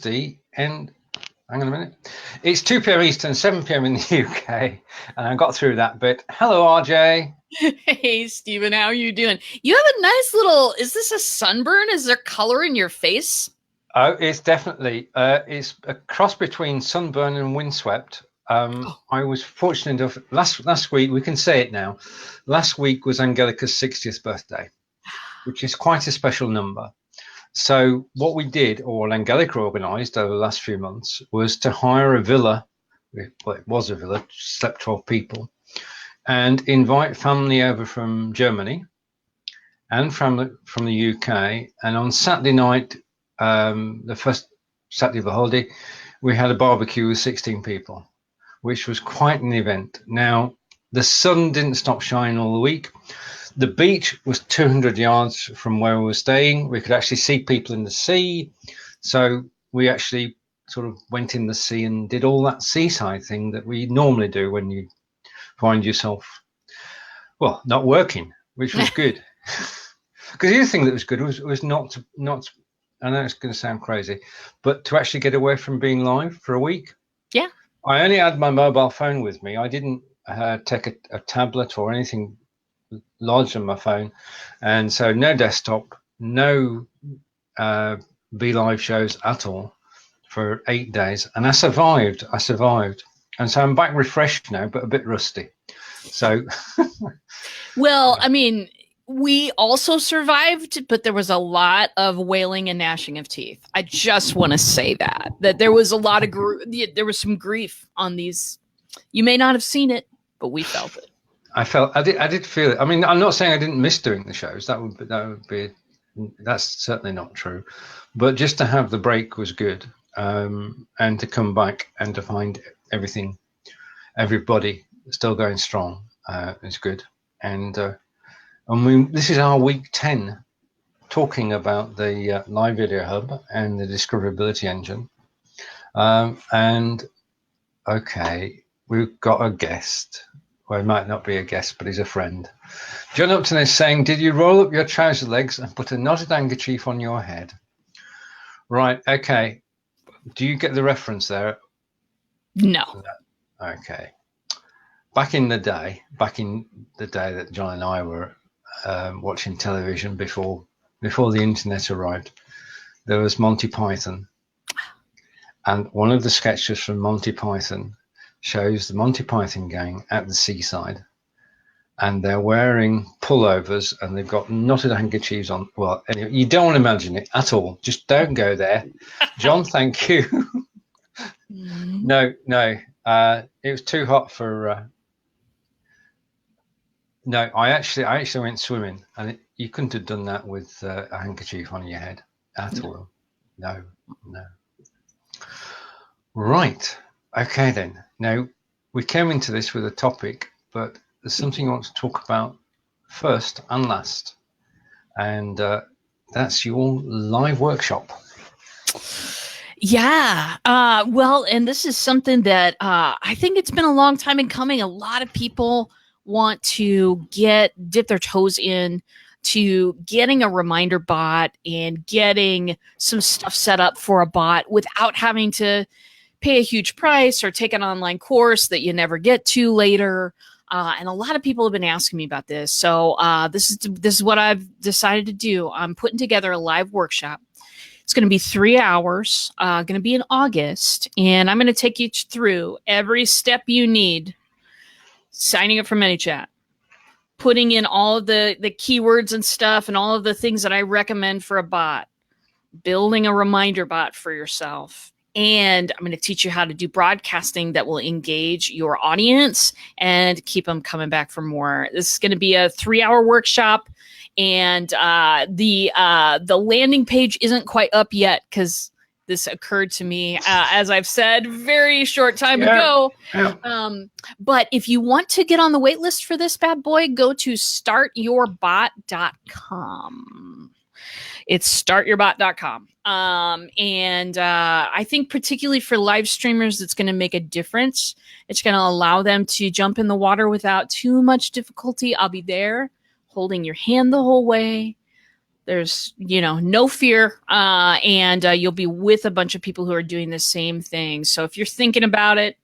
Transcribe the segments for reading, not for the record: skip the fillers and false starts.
And hang on a minute. It's 2 p.m. Eastern, 7 p.m. in the UK, and I got through that bit. Hello, RJ. Hey, Steven, how are you doing? You have a nice little, is this a sunburn? Is there color in your face? Oh, it's definitely, it's a cross between sunburn and windswept. I was fortunate enough, last week, we can say it now, last week was Angelica's 60th birthday, which is quite a special number. So what we did, or Angelica organised over the last few months, was to hire a villa. Well, it was a villa, slept 12 people, and invite family over from Germany and from the UK. And on Saturday night, the first Saturday of the holiday, we had a barbecue with 16 people, which was quite an event. Now, the sun didn't stop shining all the week. The beach was 200 yards from where we were staying. We could actually see people in the sea. So we actually sort of went in the sea and did all that seaside thing that we normally do when you find yourself, well, not working, which was good. Because the other thing that was good was not, I know it's going to sound crazy, but to actually get away from being live for a week. Yeah. I only had my mobile phone with me. I didn't take a tablet or anything lodged on my phone, and so no desktop, no BLive shows at all for 8 days, and I survived, and so I'm back refreshed now, but a bit rusty. So well, I mean, we also survived, but there was a lot of wailing and gnashing of teeth. I just want to say that there was a lot of there was some grief on these. You may not have seen it, but we felt it. I did feel it. I mean, I'm not saying I didn't miss doing the shows. That's certainly not true. But just to have the break was good, and to come back and to find everybody still going strong is good. And this is our week 10, talking about the Live Video Hub and the Discoverability Engine. And okay, we've got a guest. Well, he might not be a guest, but he's a friend. John Upton is saying, did you roll up your trouser legs and put a knotted handkerchief on your head? Right, okay. Do you get the reference there? No. Okay. Back in the day that John and I were watching television before the internet arrived, there was Monty Python. And one of the sketches from Monty Python shows the Monty Python gang at the seaside, and they're wearing pullovers and they've got knotted handkerchiefs on. Well, anyway, you don't want to imagine it at all. Just don't go there. John, thank you. No, it was too hot for. No, I actually went swimming, and you couldn't have done that with a handkerchief on your head at all. No. Right. Okay, then. Now, we came into this with a topic, but there's something I want to talk about first and last, and that's your live workshop. Yeah. Well, and this is something that I think it's been a long time in coming. A lot of people want to dip their toes in to getting a reminder bot and getting some stuff set up for a bot without having to pay a huge price or take an online course that you never get to later. And a lot of people have been asking me about this. So this is what I've decided to do. I'm putting together a live workshop. It's going to be 3 hours, going to be in August. And I'm going to take you through every step you need. Signing up for ManyChat, putting in all of the keywords and stuff and all of the things that I recommend for a bot, building a reminder bot for yourself. And I'm going to teach you how to do broadcasting that will engage your audience and keep them coming back for more. This is going to be a 3-hour workshop, and the landing page isn't quite up yet because this occurred to me, as I've said, very short time ago. Yeah. But if you want to get on the wait list for this bad boy, go to startyourbot.com. It's startyourbot.com. And I think particularly for live streamers, it's going to make a difference. It's going to allow them to jump in the water without too much difficulty. I'll be there holding your hand the whole way, There's, no fear, and you'll be with a bunch of people who are doing the same thing. So if you're thinking about it,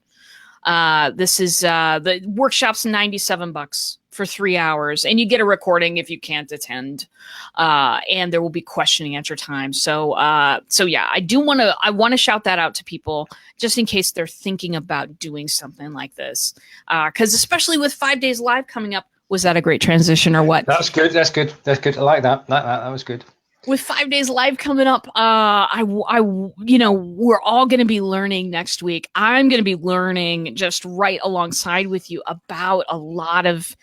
this is the workshop's $97 for 3 hours, and you get a recording if you can't attend. And there will be question and answer time. So yeah, I want to shout that out to people just in case they're thinking about doing something like this. Because especially with 5 days live coming up, was that a great transition or what? That's good. That's good. That's good. I like that. That was good. With 5 days live coming up, we're all going to be learning next week. I'm going to be learning just right alongside with you about a lot of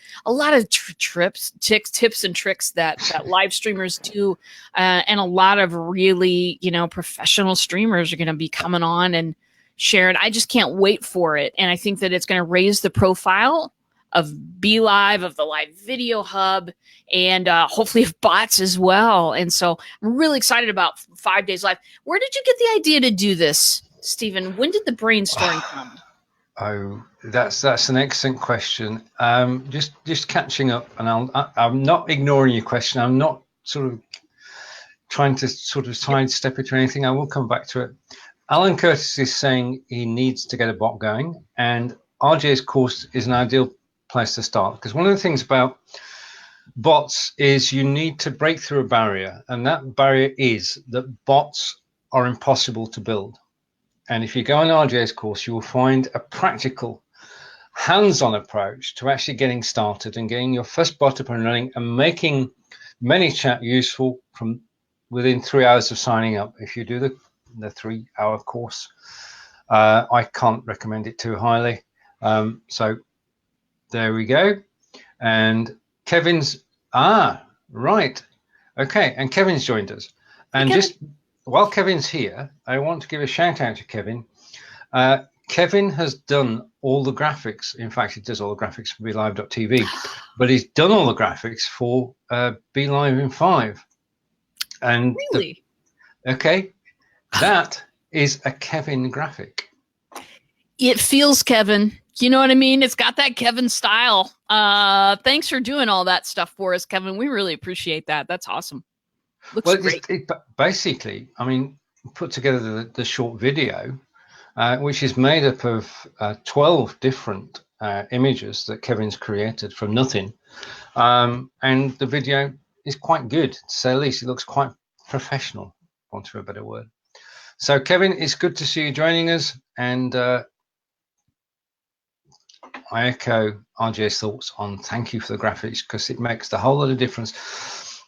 tips and tricks that live streamers do, and a lot of really professional streamers are going to be coming on and sharing. I just can't wait for it, and I think that it's going to raise the profile of BLive, of the Live Video Hub, and hopefully of bots as well. And so I'm really excited about 5 days live. Where did you get the idea to do this, Stephen? When did the brainstorming come? Oh, that's an excellent question. Just catching up, and I'm not ignoring your question. I'm not sort of trying to sidestep it or anything. I will come back to it. Alan Curtis is saying he needs to get a bot going, and RJ's course is an ideal place to start, because one of the things about bots is you need to break through a barrier, and that barrier is that bots are impossible to build. And if you go on RJ's course, you will find a practical, hands-on approach to actually getting started and getting your first bot up and running and making ManyChat useful from within 3 hours of signing up. If you do the 3-hour course, I can't recommend it too highly. So there we go. And Kevin's, right. Okay, and Kevin's joined us. And just while Kevin's here, I want to give a shout out to Kevin. Kevin has done all the graphics. In fact, he does all the graphics for BLIFbot.tv, but he's done all the graphics for BLive in 5. And really? Okay, that is a Kevin graphic. It feels Kevin. You know what I mean? It's got that Kevin style. Thanks for doing all that stuff for us, Kevin. We really appreciate that. That's awesome. Looks great. Basically, I mean, put together the short video, which is made up of 12 different images that Kevin's created from nothing. And the video is quite good, to say the least. It looks quite professional, for want of a better word. So, Kevin, it's good to see you joining us. And I echo RJ's thoughts on thank you for the graphics, because it makes a whole lot of difference,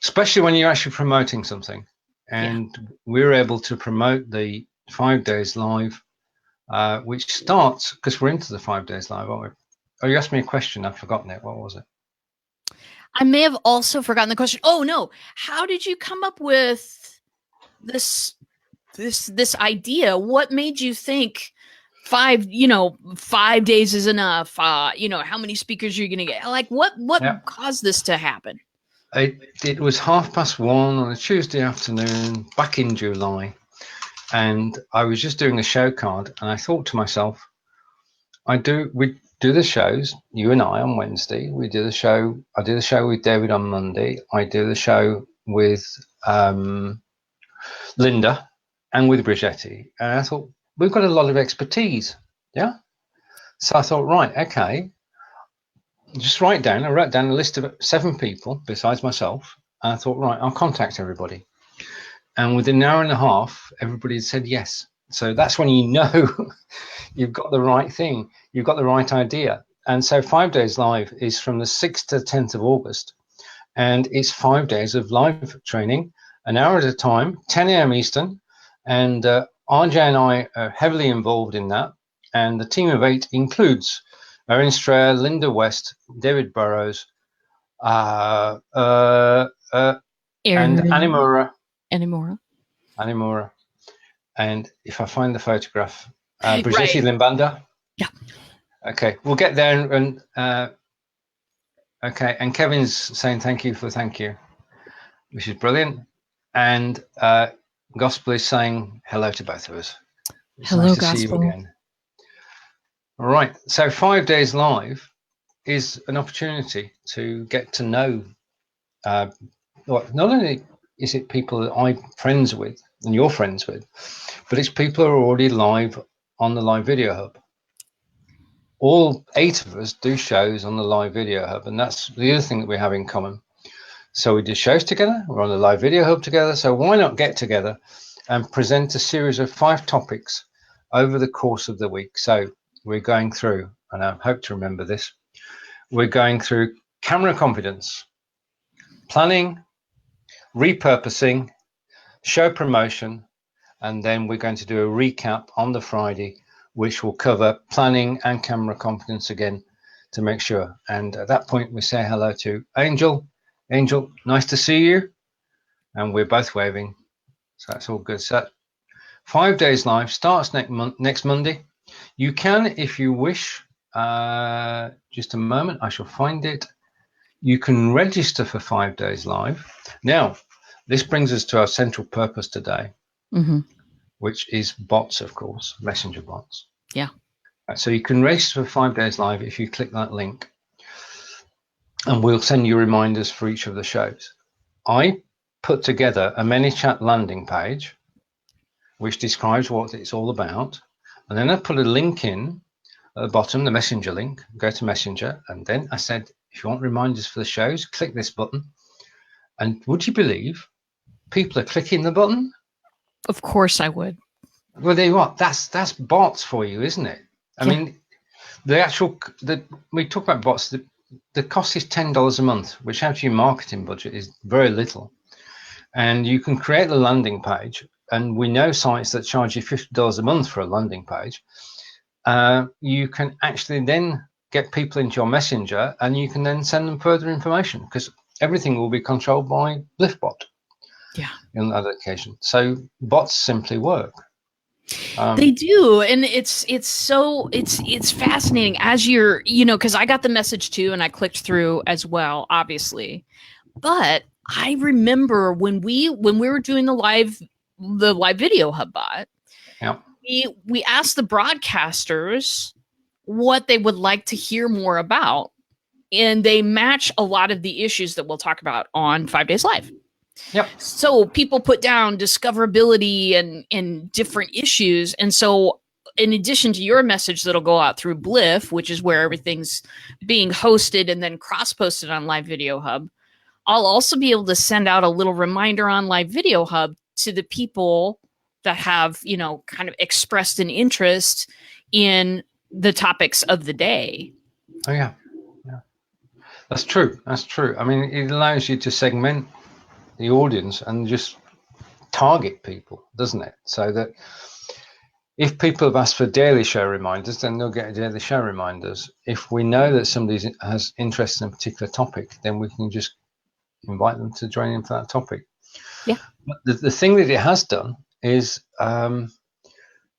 especially when you're actually promoting something. And we're able to promote the 5 days live, which starts, because we're into the 5 days live, aren't we? Oh, you asked me a question. I've forgotten it. What was it? I may have also forgotten the question. Oh, no. How did you come up with this idea? What made you think 5 days is enough? How many speakers are you going to get? Like, what caused this to happen? It was 1:30 on a Tuesday afternoon back in July, and I was just doing a show card, and I thought to myself, we do the shows, you and I, on Wednesday. We do the show. I do the show with David on Monday. I do the show with Linda and with Brigetti, and I thought, we've got a lot of expertise, yeah? So I thought, right, okay, just I wrote down a list of 7 people besides myself, and I thought, right, I'll contact everybody. And within an hour and a half, everybody had said yes. So that's when you know you've got the right thing, you've got the right idea. And so 5 days live is from the 6th to 10th of August, and it's 5 days of live training, an hour at a time, 10 a.m. Eastern, and RJ and I are heavily involved in that, and the team of 8 includes Erin Strayer, Linda West, David Burrows, and Animura. And if I find the photograph, Brigitte Limbanda. Yeah. Okay, we'll get there. And okay, and Kevin's saying thank you, which is brilliant. And Gospel is saying hello to both of us. It's hello, nice to Gospel. see you again. All right, so 5 days live is an opportunity to get to know not only is it people that I'm friends with and you're friends with, but it's people who are already live on the Live Video Hub. All 8 of us do shows on the Live Video Hub, and that's the other thing that we have in common. So we do shows together, we're on the Live Video Hub together, so why not get together and present a series of 5 topics over the course of the week. So we're going through, and I hope to remember this, we're going through camera confidence, planning, repurposing, show promotion, and then we're going to do a recap on the Friday, which will cover planning and camera confidence again to make sure. And at that point, we say hello to Angel. Angel, nice to see you. And we're both waving. So that's all good. So 5 days live starts next Monday. You can, if you wish, just a moment, I shall find it. You can register for 5 days live. Now, this brings us to our central purpose today, which is bots, of course, messenger bots. Yeah. So you can register for 5 days live if you click that link, and we'll send you reminders for each of the shows. I put together a ManyChat landing page, which describes what it's all about. And then I put a link in at the bottom, the messenger link, go to messenger. And then I said, if you want reminders for the shows, click this button. And would you believe people are clicking the button? Of course I would. Well, there you are. That's bots for you, isn't it? I mean, we talk about bots. The cost is $10 a month, which out of your marketing budget is very little. And you can create a landing page. And we know sites that charge you $50 a month for a landing page. You can actually then get people into your messenger, and you can then send them further information, because everything will be controlled by BLIFbot. Yeah. On that occasion. So bots simply work. They do, and it's fascinating as you're, because I got the message too, and I clicked through as well, obviously. But I remember when we were doing the live video hub bot, yeah, we asked the broadcasters what they would like to hear more about, and they match a lot of the issues that we'll talk about on 5 Days Live. Yep. So people put down discoverability and different issues. And so in addition to your message that'll go out through Blif, which is where everything's being hosted and then cross-posted on Live Video Hub, I'll also be able to send out a little reminder on Live Video Hub to the people that have, kind of expressed an interest in the topics of the day. Oh, yeah. Yeah. That's true. That's true. I mean, it allows you to segment the audience and just target people, doesn't it? So that if people have asked for daily show reminders, then they'll get daily show reminders. If we know that somebody has interest in a particular topic, then we can just invite them to join in for that topic. Yeah. But the thing that it has done is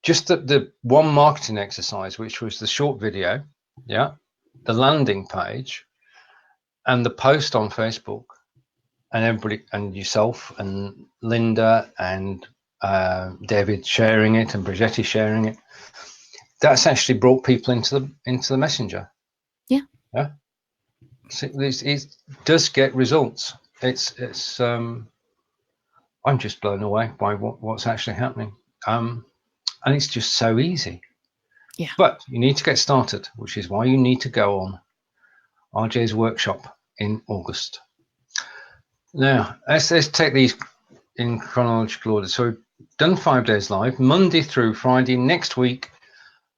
just the one marketing exercise, which was the short video, the landing page, and the post on Facebook. And everybody, and yourself, and Linda, and David sharing it, and Brigetti sharing it. That's actually brought people into the messenger. Yeah. Yeah. So it does get results. It's. I'm just blown away by what's actually happening. And it's just so easy. Yeah. But you need to get started, which is why you need to go on RJ's workshop in August. Now, let's take these in chronological order. So we've done 5 days live, Monday through Friday next week,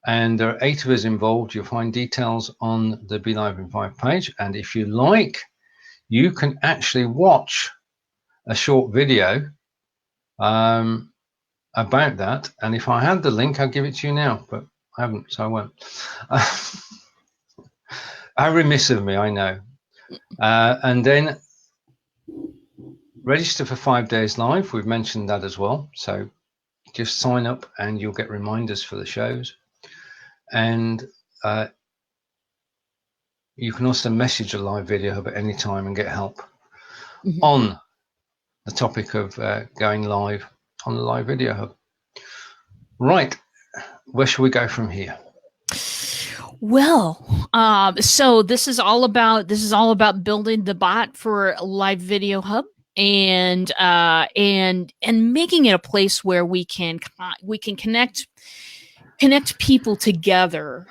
and there are 8 of us involved. You'll find details on the Be Live in 5 page. And if you like, you can actually watch a short video about that. And if I had the link, I'd give it to you now, but I haven't, so I won't. How remiss of me, I know. And then register for 5 days live. We've mentioned that as well. So just sign up and you'll get reminders for the shows. And you can also message a Live Video Hub at any time and get help on the topic of going live on the Live Video Hub. Right. Where should we go from here? Well, so this is all about building the bot for Live Video Hub. and making it a place where we can connect people together.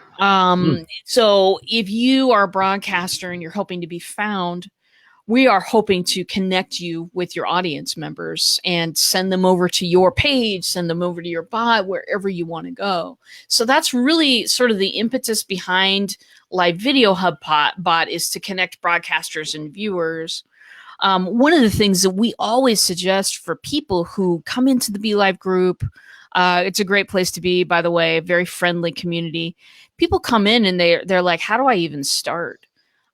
So if you are a broadcaster and you're hoping to be found, we are hoping to connect you with your audience members and send them over to your page, send them over to your bot, wherever you want to go. So that's really sort of the impetus behind Live Video Hub bot, is to connect broadcasters and viewers. One of the things that we always suggest for people who come into the BLive group, it's a great place to be, by the way, a very friendly community. People come in and they're like, how do I even start?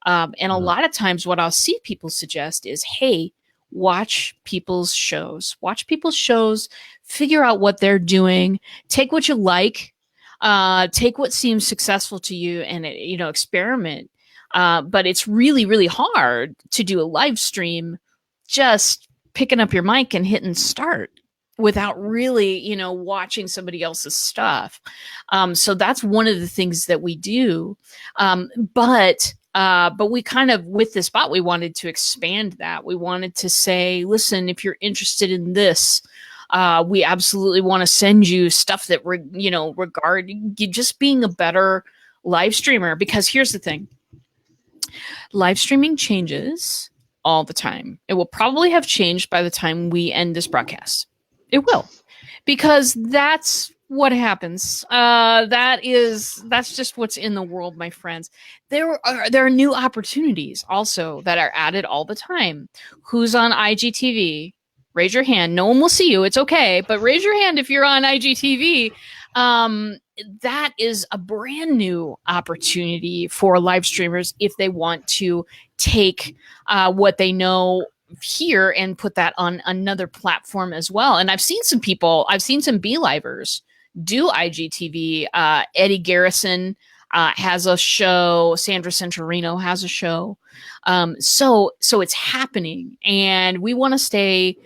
And a lot of times what I'll see people suggest is, hey, watch people's shows, figure out what they're doing, take what you like, take what seems successful to you, and, experiment. But it's really, really hard to do a live stream just picking up your mic and hitting start without really, watching somebody else's stuff. So that's one of the things that we do. But we kind of, with this bot, we wanted to expand that. We wanted to say, listen, if you're interested in this, we absolutely want to send you stuff that, regarding just being a better live streamer. Because here's the thing. Live streaming changes all the time. It will probably have changed by the time we end this broadcast. It will, because that's what happens. That's just what's in the world, my friends. There are new opportunities also that are added all the time. Who's on IGTV? Raise your hand. No one will see you. It's okay, but raise your hand if you're on IGTV. That is a brand new opportunity for live streamers if they want to take what they know here and put that on another platform as well. And I've seen some BLivers do IGTV. Eddie Garrison has a show. Sandra Centurino has a show. So it's happening, and we want to stay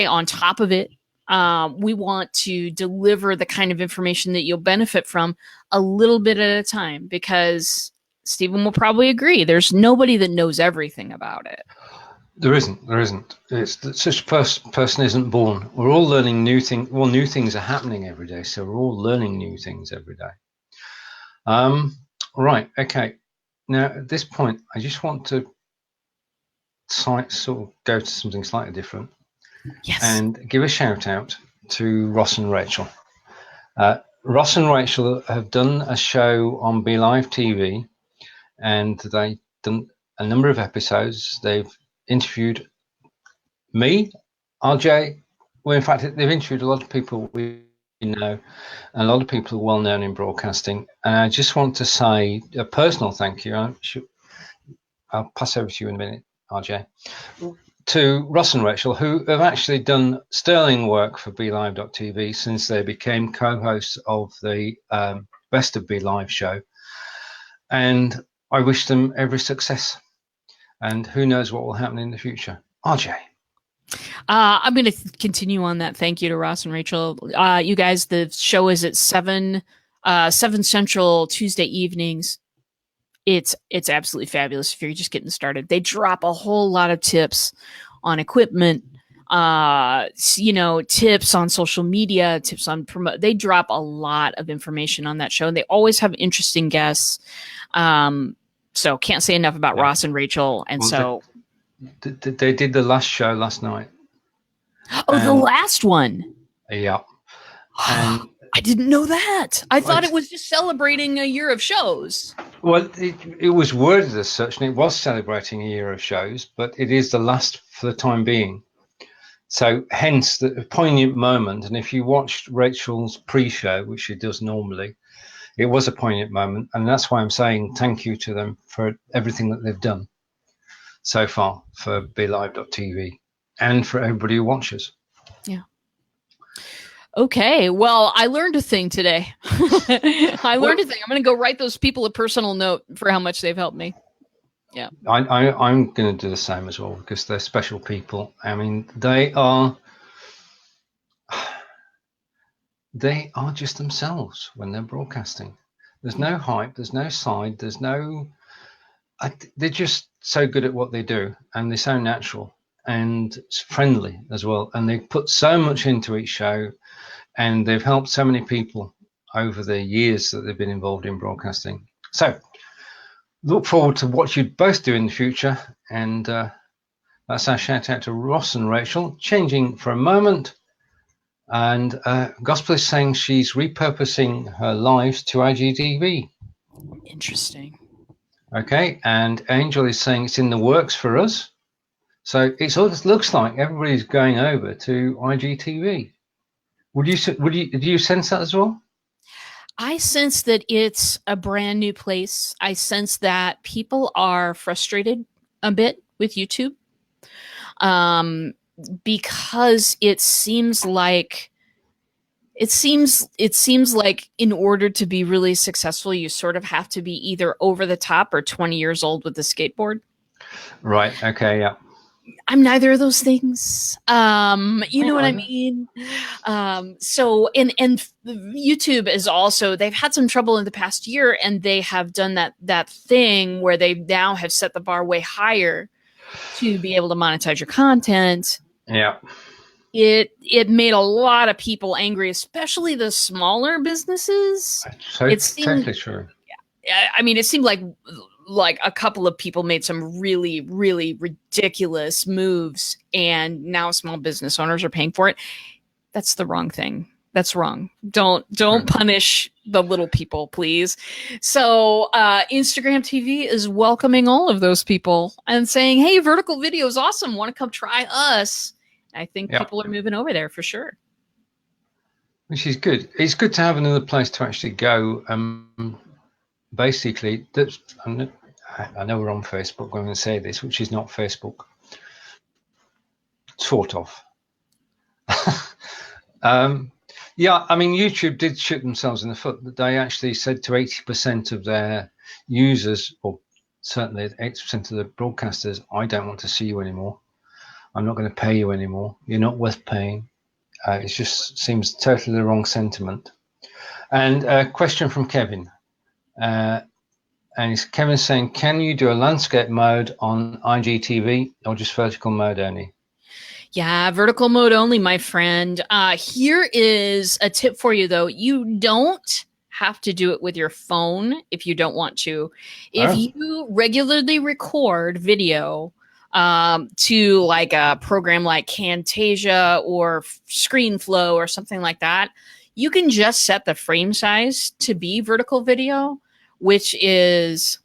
on top of it. We want to deliver the kind of information that you'll benefit from a little bit at a time, because Stephen will probably agree, there's nobody that knows everything about it. There isn't. It's such a person isn't born. We're all learning new things. Well, new things are happening every day, so we're all learning new things every day. Right. Okay. Now, at this point, I just want to sort of go to something slightly different. Yes. And give a shout out to Ross and Rachel. Ross and Rachel have done a show on BLive TV, and they've done a number of episodes. They've interviewed me, RJ. Well, in fact, they've interviewed a lot of people we know, and a lot of people well known in broadcasting. And I just want to say a personal thank you. I'll pass over to you in a minute, RJ. To Ross and Rachel, who have actually done sterling work for BLive.tv since they became co-hosts of the Best of BLive show. And I wish them every success. And who knows what will happen in the future. RJ. I'm going to continue on that. Thank you to Ross and Rachel. You guys, the show is at 7 Central Tuesday evenings. It's absolutely fabulous if you're just getting started. They drop a whole lot of tips on equipment, tips on social media, tips on promote. They drop a lot of information on that show, and they always have interesting guests. So can't say enough about Ross and Rachel. And they did the last show last night. Oh, the last one. Yeah. And I didn't know that. I thought it was just celebrating a year of shows. Well, it was worded as such, and it was celebrating a year of shows, but it is the last for the time being. So hence the poignant moment. And if you watched Rachel's pre-show, which she does normally, it was a poignant moment. And that's why I'm saying thank you to them for everything that they've done so far for BLive.tv and for everybody who watches. Yeah. Okay. Well, I learned a thing today. I'm going to go write those people a personal note for how much they've helped me. Yeah. I'm going to do the same as well, because they're special people. I mean, they are just themselves when they're broadcasting. There's no hype. There's no side. They're just so good at what they do, and they're so natural. and it's friendly as well. And they've put so much into each show, and they've helped so many people over the years that they've been involved in broadcasting. So look forward to what you both do in the future. And that's our shout out to Ross and Rachel. Changing for a moment. And Gospel is saying she's repurposing her lives to IGTV. Interesting. Okay, and Angel is saying it's in the works for us. So it looks like everybody's going over to IGTV. Do you sense that as well? I sense that it's a brand new place. I sense that people are frustrated a bit with YouTube, because it seems like in order to be really successful, you sort of have to be either over the top or 20 years old with the skateboard. Right. Okay. Yeah. I'm neither of those things. You know what I mean? So YouTube is also, they've had some trouble in the past year, and they have done that thing where they now have set the bar way higher to be able to monetize your content. Yeah. It made a lot of people angry, especially the smaller businesses. Totally true. I mean, it seemed like a couple of people made some really, really ridiculous moves, and now small business owners are paying for it. That's the wrong thing. That's wrong. Don't punish the little people, please. So Instagram TV is welcoming all of those people and saying, hey, vertical video is awesome. Want to come try us? I think people are moving over there for sure. Which is good. It's good to have another place to actually go. Basically, I know we're on Facebook. I'm going to say this, which is not Facebook. Sort of. Yeah, I mean, YouTube did shoot themselves in the foot. They actually said to 80% of their users, or certainly 80% of the broadcasters, I don't want to see you anymore. I'm not going to pay you anymore. You're not worth paying. It just seems totally the wrong sentiment. And a question from Kevin. And Kevin's saying, can you do a landscape mode on IGTV or just vertical mode only? Yeah, vertical mode only, my friend. Here is a tip for you, though. You don't have to do it with your phone if you don't want to. If you regularly record video to like a program like Camtasia or ScreenFlow or something like that, you can just set the frame size to be vertical video, which is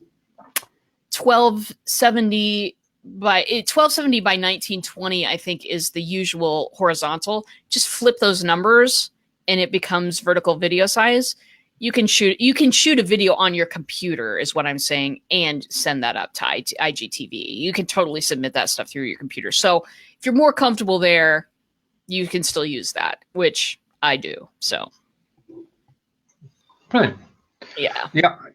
1270 by 1920, I think, is the usual horizontal. Just flip those numbers and it becomes vertical video size. You can shoot a video on your computer is what I'm saying, and send that up to IGTV. You can totally submit that stuff through your computer. So if you're more comfortable there, you can still use that, which I do. So brilliant. Yeah.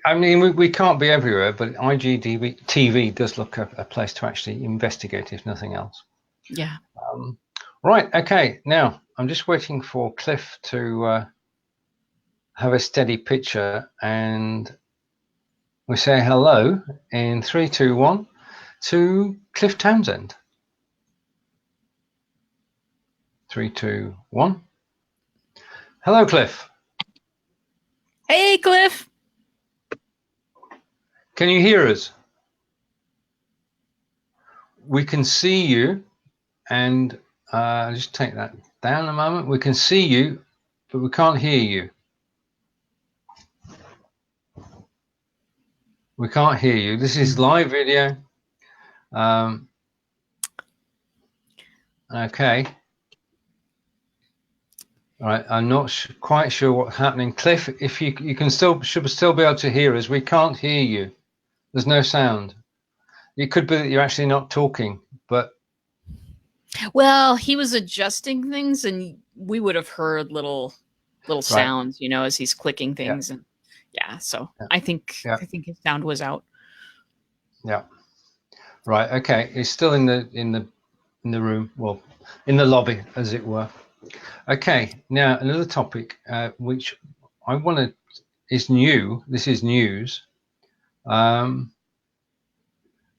I mean, we can't be everywhere, but IGTV does look a place to actually investigate, if nothing else. Yeah. Right. Okay. Now I'm just waiting for Cliff to have a steady picture, and we say hello in 3, 2, 1 to Cliff Townsend. 3, 2, 1. Hello, Cliff. Hey, Cliff. Can you hear us? We can see you, and just take that down a moment. We can see you, but we can't hear you. We can't hear you. This is live video. Okay. All right. I'm not quite sure what's happening. Cliff, if you can should still be able to hear us. We can't hear you. There's no sound. It could be that you're actually not talking, but. Well, he was adjusting things, and we would have heard little sounds, you know, as he's clicking things. And so I think his sound was out. Yeah. Right. Okay. He's still in the room, well, in the lobby, as it were. Okay. Now another topic, which I want is new. This is news, and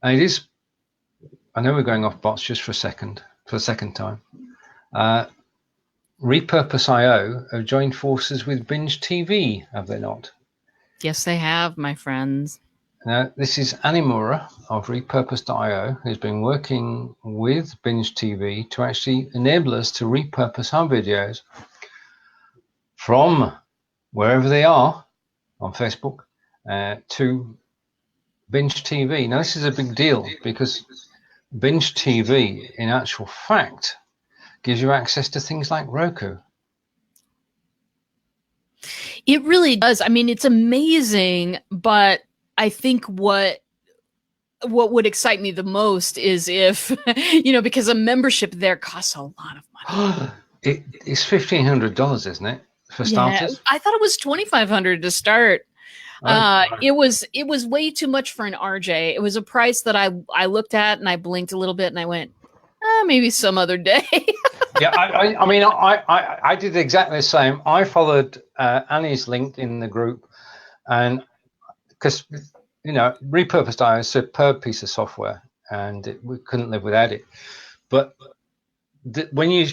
it is I know we're going off bots just for the second time. Repurpose.io have joined forces with Binge TV, have they not? Yes, they have, my friends. Now, this is Animura of Repurpose.io, who's been working with Binge TV to actually enable us to repurpose our videos from wherever they are on Facebook to Binge TV. Now, this is a big deal because Binge TV, in actual fact, gives you access to things like Roku. It really does. I mean, it's amazing, but I think what would excite me the most is if, because a membership there costs a lot of money. It's $1,500, isn't it, for starters? I thought it was $2,500 to start. It was way too much for an RJ. It was a price that I looked at and I blinked a little bit and I went, maybe some other day. Yeah, I mean, I did exactly the same. I followed Annie's link in the group, and because Repurpose.io is a superb piece of software, and we couldn't live without it. But when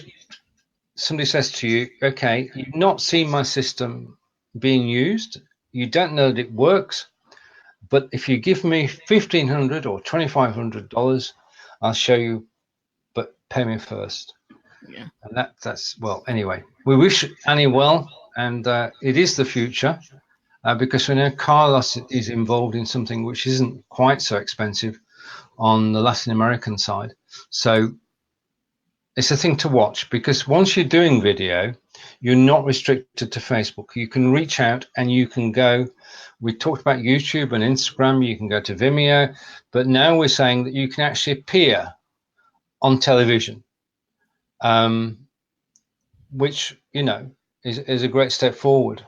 somebody says to you, okay, you've not seen my system being used, you don't know that it works, but if you give me $1,500 or $2,500, I'll show you, but pay me first. Yeah. And that's well, anyway, we wish Annie well, and it is the future, because we know Carlos is involved in something which isn't quite so expensive on the Latin American side. So it's a thing to watch, because once you're doing video, you're not restricted to Facebook. You can reach out and you can go. We talked about YouTube and Instagram. You can go to Vimeo, but now we're saying that you can actually appear on television, which is a great step forward.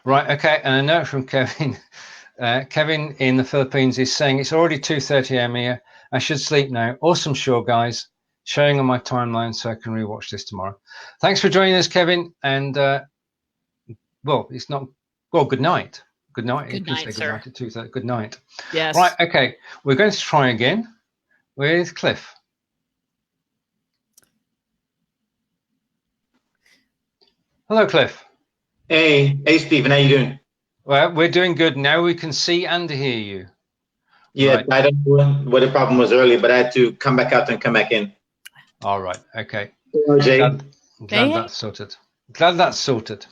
Right. Okay. And a note from Kevin. Kevin in the Philippines is saying it's already 2:30 a.m. here. I should sleep now. Awesome show, guys. Showing on my timeline so I can rewatch this tomorrow. Thanks for joining us, Kevin. And it's not. Well, good night. Good night. Good night, sir. Good night at 2:30. Good night. Yes. Right. Okay. We're going to try again with Cliff. Hello, Cliff. Hey, Stephen, how you doing? Well, we're doing good now. We can see and hear you. Yeah, Right. I don't know what the problem was earlier, but I had to come back out and come back in. All right. Okay. RJ. Glad that's sorted. Glad that's sorted.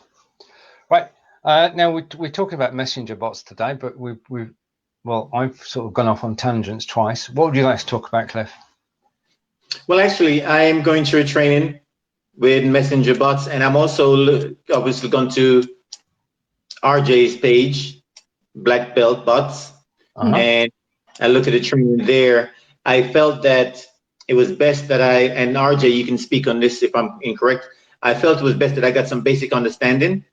Right. Now we're talking about messenger bots today, but I've sort of gone off on tangents twice. What would you like to talk about, Cliff? Well, actually, I am going through a training with messenger bots, and I'm also obviously gone to RJ's page, Black Belt Bots, and I look at the training there. I felt that it was best that and RJ, you can speak on this if I'm incorrect. I felt it was best that I got some basic understanding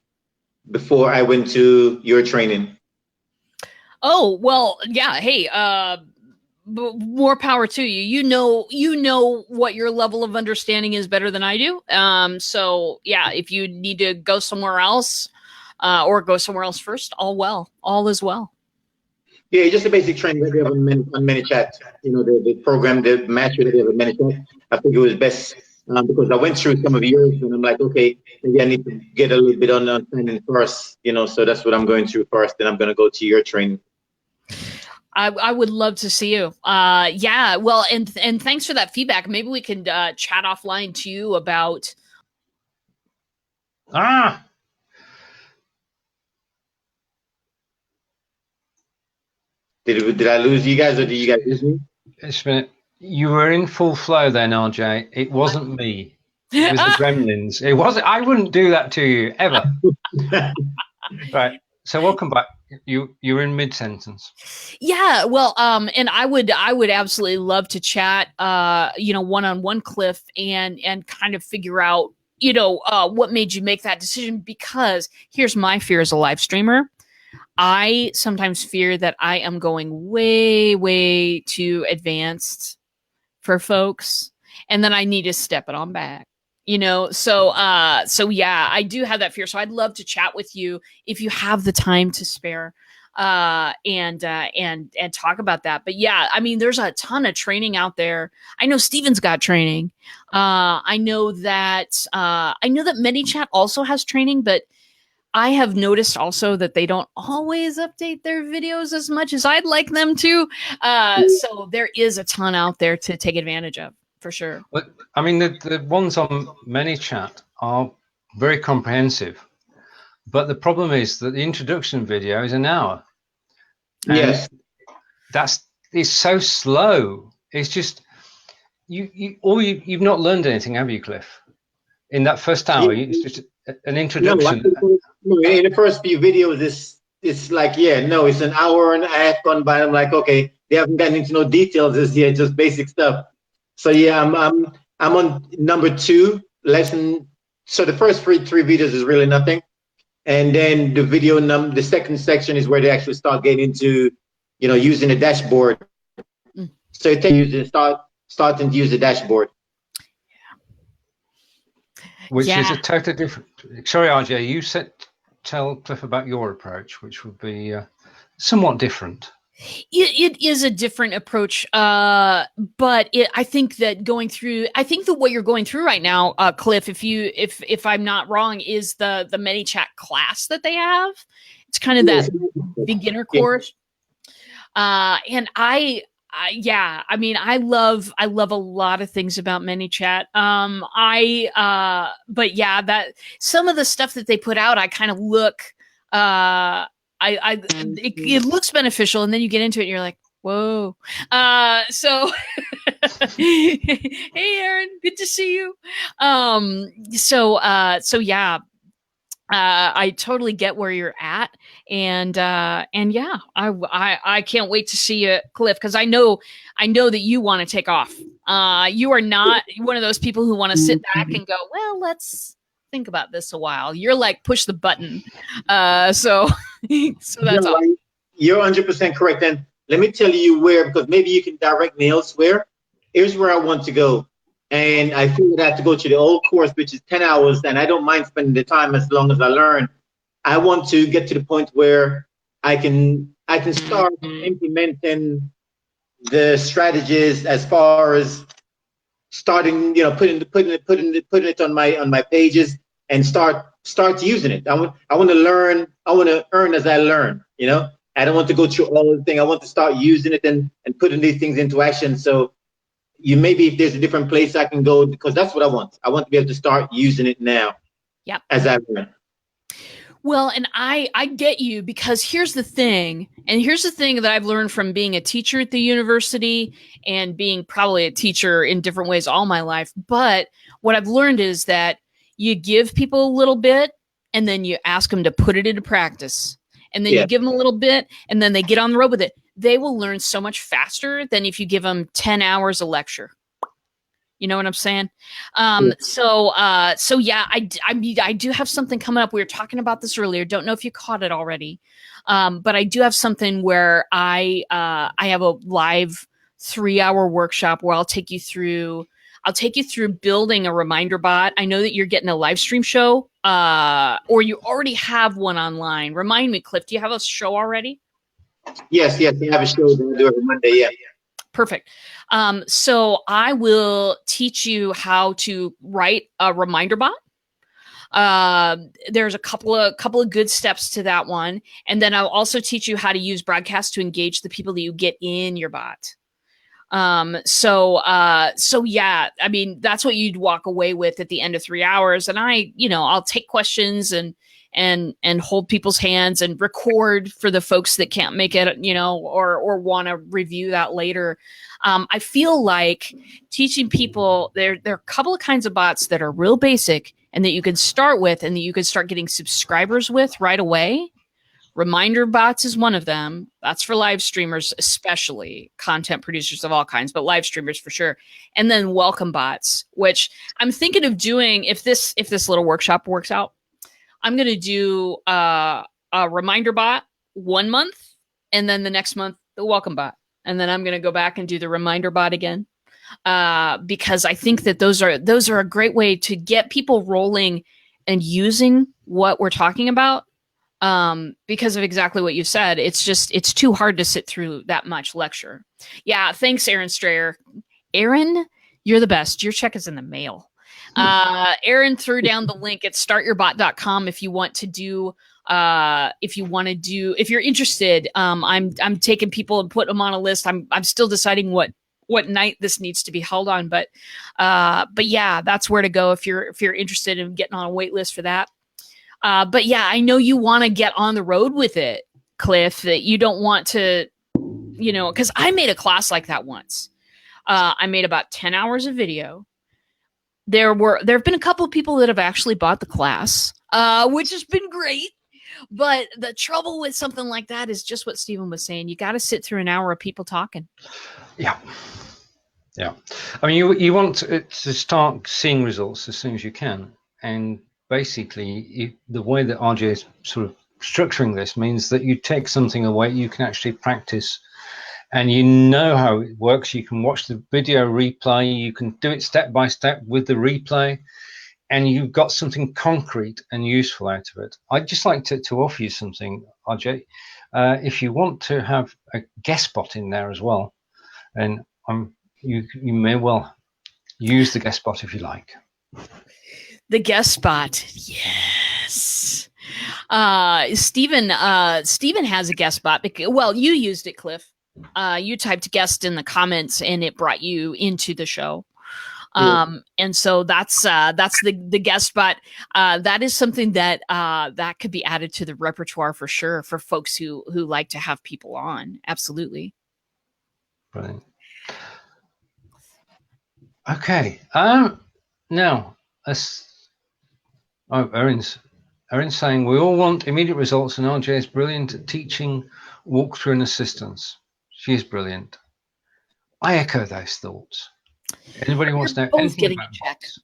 before I went to your training. Oh, well, yeah. Hey, more power to you. You know what your level of understanding is better than I do. So yeah, if you need to go somewhere else, or go somewhere else first, all is well. Yeah, just a basic training that they have on ManyChat. The program, the match that they have on ManyChat. I think it was best because I went through some of yours and I'm like, okay, maybe I need to get a little bit on understanding first. So that's what I'm going through first. Then I'm going to go to your training. I would love to see you. Yeah. Well, and thanks for that feedback. Maybe we can chat offline too about. Did I lose you guys, or did you guys lose me? Just a minute. You were in full flow then, RJ. It wasn't me. It was the gremlins. It wasn't. I wouldn't do that to you ever. Right. So welcome back. You're in mid-sentence. Yeah. Well, and I would absolutely love to chat, one-on-one, Cliff, and kind of figure out, what made you make that decision. Because here's my fear as a live streamer. I sometimes fear that I am going way, way too advanced for folks, and then I need to step it on back. You know, so yeah, I do have that fear. So I'd love to chat with you if you have the time to spare, and talk about that. But yeah, I mean, there's a ton of training out there. I know Steven's got training. I know that ManyChat also has training, but I have noticed also that they don't always update their videos as much as I'd like them to. So there is a ton out there to take advantage of, for sure. But I mean, the ones on ManyChat are very comprehensive, but the problem is that the introduction video is an hour. And Yes. It's so slow. It's just you've not learned anything, have you, Cliff? In that first hour, it's just an introduction. No, in the first few videos, it's like, it's an hour and a half gone by. I'm like, okay, they haven't gotten into no details as yet, just basic stuff. So yeah, I'm on number 2 lesson. So the first three videos is really nothing, and then the second section is where they actually start getting into, using the dashboard. So it takes you to starting to use the dashboard. Which is a totally different. Sorry, RJ, you tell Cliff about your approach, which would be somewhat different. It is a different approach, but I think that what you're going through right now, Cliff, if I'm not wrong, is the ManyChat class that they have. It's kind of that beginner course, and I mean, I love a lot of things about ManyChat. But yeah, that some of the stuff that they put out, I kind of look, it looks beneficial, and then you get into it and you're like, whoa. So hey Aaron, good to see you. So yeah, I totally get where you're at, and yeah, I can't wait to see you, Cliff, because I know that you want to take off. You are not one of those people who want to sit back and go, well, let's think about this a while. You're like, push the button. So that's awesome. You're 100% correct. And let me tell you where, because maybe you can direct me elsewhere. Here's where I want to go. And I figured I have to go to the old course, which is 10 hours, and I don't mind spending the time as long as I learn. I want to get to the point where I can start implementing the strategies as far as starting, putting it on my pages and start using it. I want to learn. I want to earn as I learn. I don't want to go through all the thing. I want to start using it and putting these things into action. So maybe if there's a different place I can go, because that's what I want. I want to be able to start using it now. Yep. As I learn. Well, and I get you, because here's the thing that I've learned from being a teacher at the university and being probably a teacher in different ways all my life. But what I've learned is that you give people a little bit and then you ask them to put it into practice. And then you give them a little bit and then they get on the road with it. They will learn so much faster than if you give them 10 hours a lecture. You know what I'm saying? So yeah, I do have something coming up. We were talking about this earlier. Don't know if you caught it already. But I do have something where I have a live 3-hour workshop where I'll take you through building a reminder bot. I know that you're getting a live stream show, or you already have one online. Remind me, Cliff, do you have a show already? Yes, we have a show that we do every Monday. Yeah. Perfect. So I will teach you how to write a reminder bot. There's a couple of good steps to that one, and then I'll also teach you how to use broadcast to engage the people that you get in your bot. So yeah, I mean, that's what you'd walk away with at the end of 3 hours. And I'll take questions and hold people's hands and record for the folks that can't make it, or want to review that later. I feel like teaching people, there are a couple of kinds of bots that are real basic and that you can start with and that you can start getting subscribers with right away. Reminder bots is one of them. That's for live streamers, especially content producers of all kinds, but live streamers for sure. And then welcome bots, which I'm thinking of doing if this little workshop works out. I'm going to do a reminder bot 1 month, and then the next month, the welcome bot. And then I'm going to go back and do the reminder bot again. because I think that those are a great way to get people rolling and using what we're talking about. Because of exactly what you said, it's too hard to sit through that much lecture. Yeah, thanks, Aaron Strayer. Aaron, you're the best. Your check is in the mail. Aaron threw down the link at startyourbot.com if you want to do. If you're interested, I'm taking people and putting them on a list. I'm still deciding what night this needs to be held on, but yeah, that's where to go if you're interested in getting on a wait list for that. But yeah, I know you want to get on the road with it, Cliff, that you don't want to, because I made a class like that once. I made about 10 hours of video. There have been a couple of people that have actually bought the class, which has been great. But the trouble with something like that is just what Steven was saying. You got to sit through an hour of people talking. Yeah. Yeah. I mean, you want to start seeing results as soon as you can. And basically, the way that RJ is sort of structuring this means that you take something away you can actually practice, and you know how it works. You can watch the video replay. You can do it step by step with the replay, and you've got something concrete and useful out of it. I'd just like to offer you something, RJ. If you want to have a guest bot in there as well, and you may well use the guest bot if you like. The guest spot, yes. Steven has a guest spot. Well, you used it, Cliff. You typed guest in the comments, and it brought you into the show. And so that's the guest spot. That is something that that could be added to the repertoire for sure for folks who like to have people on. Absolutely. Brilliant. Okay. Now, Erin's saying we all want immediate results, and RJ is brilliant at teaching walkthrough and assistance. She is brilliant. I echo those thoughts. Anybody wants to know anything about bots?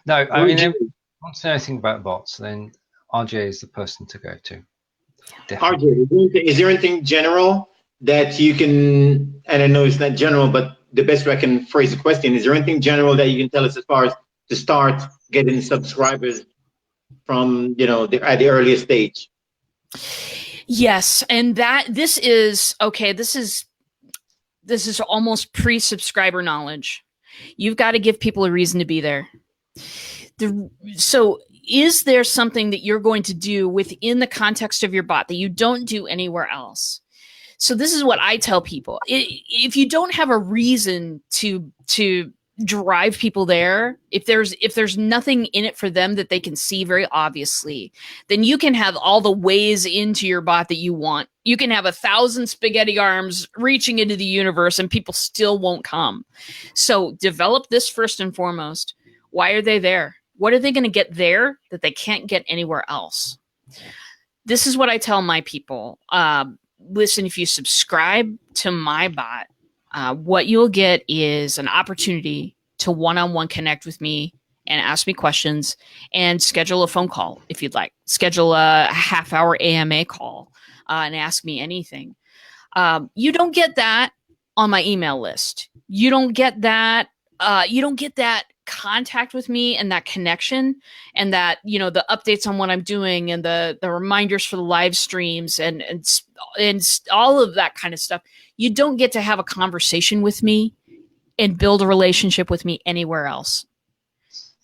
No, I mean, if you want to know anything about bots, then RJ is the person to go to. Definitely. RJ, is there anything general that you can, and I know it's not general, but the best way I can phrase the question, is there anything general that you can tell us as far as to start getting subscribers from, at the earliest stage? Yes, and this is almost pre-subscriber knowledge. You've got to give people a reason to be there. So is there something that you're going to do within the context of your bot that you don't do anywhere else? So this is what I tell people. If you don't have a reason to drive people there, if there's nothing in it for them that they can see very obviously, then you can have all the ways into your bot that you want. You can have 1,000 spaghetti arms reaching into the universe and people still won't come. So develop this first and foremost. Why are they there? What are they going to get there that they can't get anywhere else? This is what I tell my people. Listen, if you subscribe to my bot, what you'll get is an opportunity to one-on-one connect with me and ask me questions and schedule a phone call if you'd like. Schedule a half-hour AMA call and ask me anything. You don't get that on my email list. You don't get that. You don't get that contact with me and that connection and that, the updates on what I'm doing and the reminders for the live streams and all of that kind of stuff. You don't get to have a conversation with me and build a relationship with me anywhere else.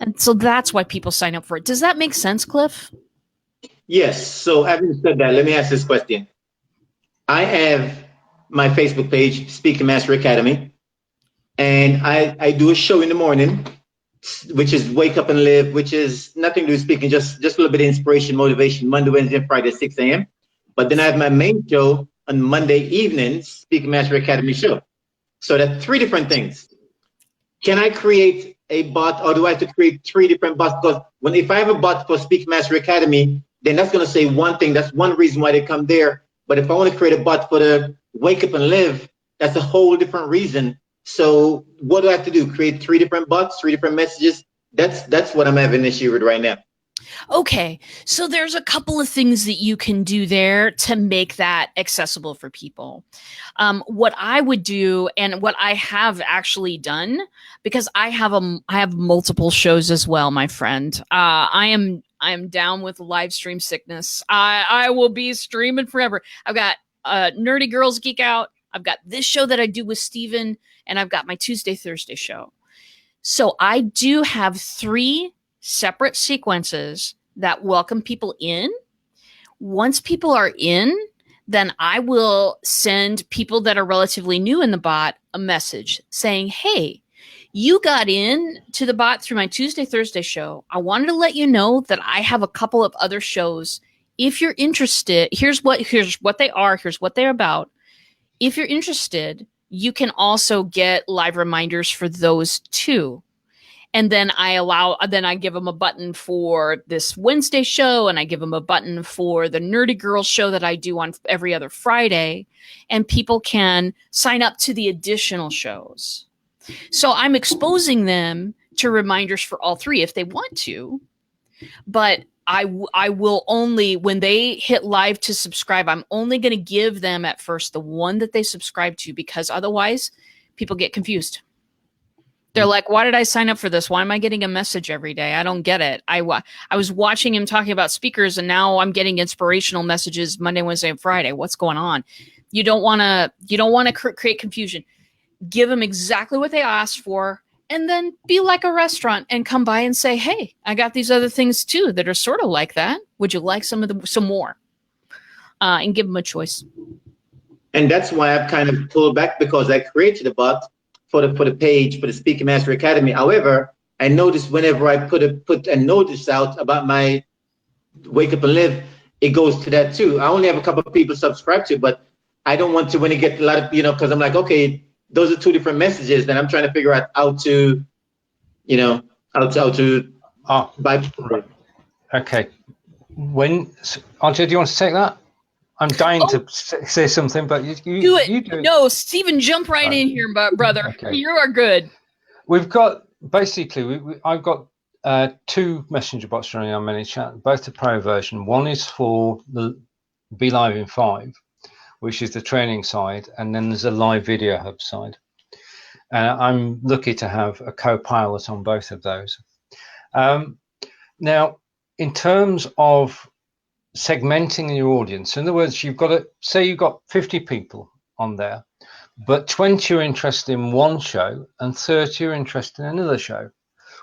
And so that's why people sign up for it. Does that make sense, Cliff? Yes. So having said that, let me ask this question. I have my Facebook page, Speaking Master Academy, and I do a show in the morning, which is Wake Up and Live, which is nothing to do with speaking, just a little bit of inspiration, motivation, Monday, Wednesday, and Friday at 6 a.m. But then I have my main show on Monday evenings, Speaking Master Academy show. So that's 3 different things. Can I create a bot, or do I have to create 3 different bots? Because if I have a bot for Speaking Master Academy, then that's going to say one thing. That's one reason why they come there. But if I want to create a bot for the Wake Up and Live, that's a whole different reason. So what do I have to do? Create 3 different bots, 3 different messages? That's what I'm having an issue with right now. Okay, so there's a couple of things that you can do there to make that accessible for people. What I would do, and what I have actually done, because I have multiple shows as well, my friend. I am down with live stream sickness. I will be streaming forever. I've got Nerdy Girls Geek Out. I've got this show that I do with Steven, and I've got my Tuesday, Thursday show. So I do have 3 separate sequences that welcome people in. Once people are in, then I will send people that are relatively new in the bot a message saying, hey, you got in to the bot through my Tuesday, Thursday show. I wanted to let you know that I have a couple of other shows. If you're interested, here's what they are, here's what they're about. If you're interested, you can also get live reminders for those too. And then I give them a button for this Wednesday show, and I give them a button for the Nerdy Girls show that I do on every other Friday, and people can sign up to the additional shows. So I'm exposing them to reminders for all 3 if they want to, but I will only, when they hit live to subscribe, I'm only going to give them at first the one that they subscribe to, because otherwise people get confused. They're like, why did I sign up for this? Why am I getting a message every day? I don't get it. I was watching him talking about speakers, and now I'm getting inspirational messages Monday, Wednesday, and Friday. What's going on? You don't want to create confusion. Give them exactly what they asked for, and then be like a restaurant and come by and say, hey, I got these other things too that are sort of like that. Would you like some more? And give them a choice. And that's why I've kind of pulled back, because I created a bot for the page for the Speaker Master Academy. However, I noticed whenever I put a notice out about my Wake Up and Live, it goes to that too. I only have a couple of people subscribed to, but I don't want to, when it get a lot of, because I'm like, okay, those are 2 different messages. Then I'm trying to figure out how to, buy. Right. Okay. RJ, do you want to take that? I'm dying to say something, but you do it. You do it. No, Steven, jump right in here, brother. Okay. You are good. We've got basically, I've got 2 messenger bots running on ManyChat, both the pro version. One is for the Be Live in 5, which is the training side, and then there's a live video hub side. I'm lucky to have a co-pilot on both of those. Now, in terms of segmenting your audience, in other words, you've got to say you've got 50 people on there, but 20 are interested in one show and 30 are interested in another show.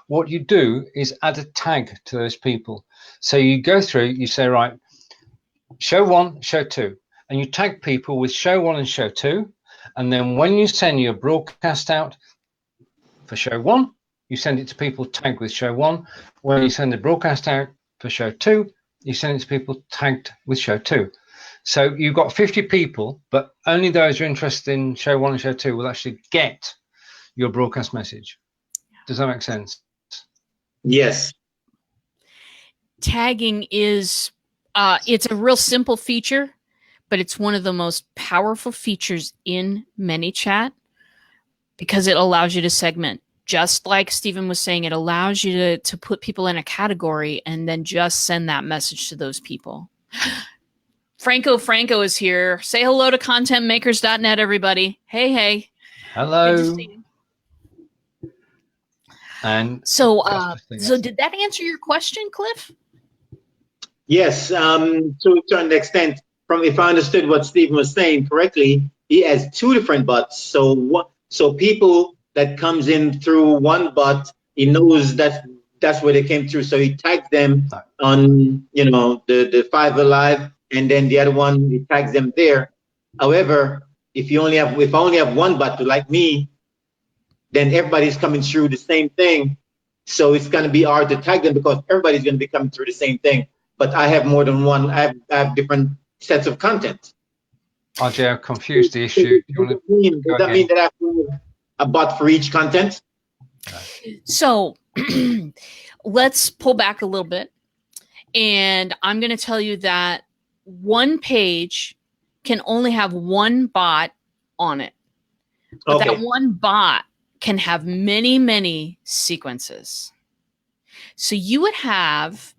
What you do is add a tag to those people. So you go through, you say, right, show 1, show 2, and you tag people with show 1 and show 2. And then when you send your broadcast out for show 1, you send it to people tagged with show 1. When you send the broadcast out for show 2, you send it to people tagged with show 2. So you've got 50 people, but only those who are interested in show 1 and show 2 will actually get your broadcast message. Does that make sense? Yes. Tagging is, it's a real simple feature, but it's one of the most powerful features in ManyChat because it allows you to segment. Just like Steven was saying, it allows you to put people in a category and then just send that message to those people. Franco is here. Say hello to contentmakers.net, everybody. Hey. Hello. Good to see you. And so did that answer your question, Cliff? Yes. To an extent, from if I understood what Steven was saying correctly, he has 2 different bots. So people that comes in through one bot, he knows that's where they came through. So he tags them on, the Fiverr Live, and then the other one, he tags them there. However, if I only have one bot like me, then everybody's coming through the same thing. So it's going to be hard to tag them because everybody's going to be coming through the same thing. But I have more than one. I have different sets of content. RJ, I've confused the issue. Does that mean that I have a bot for each content? So let's pull back a little bit. And I'm going to tell you that one page can only have one bot on it. But that one bot can have many, many sequences. So you would have